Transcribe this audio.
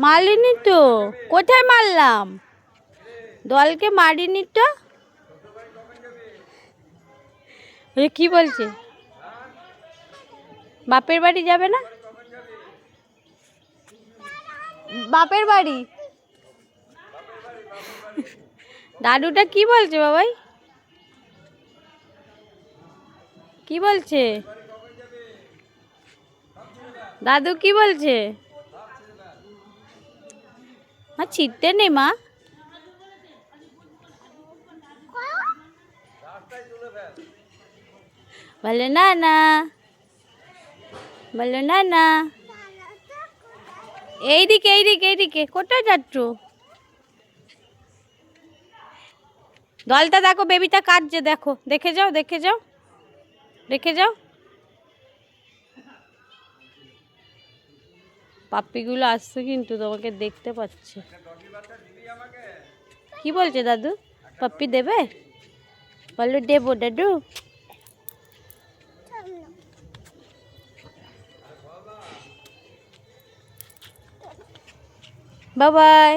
মারিনি তো, কোথায় মারলাম? দলকে মারিনি তো। কি বলছে? বাপের বাড়ি যাবে না? বাপের বাড়ি। দাদুটা কি বলছে বাবাই? কি বলছে দাদু? কি বলছে? মা ছিটতে নেই মা। বলো না না, বলো না না। এইদিকে এইদিকে এইদিকে, কোথায় যাচ্ছ? দলটা দেখো, বেবিটা কাটছে, দেখো, দেখে যাও দেখে যাও দেখে যাও। পাপ্পিগুলো আসছে কিন্তু তোমাকে দেখতে পাচ্ছে। কি বলছে দাদু? পাপ্পি দেবে? বলো দেবো দাদু। Bye bye.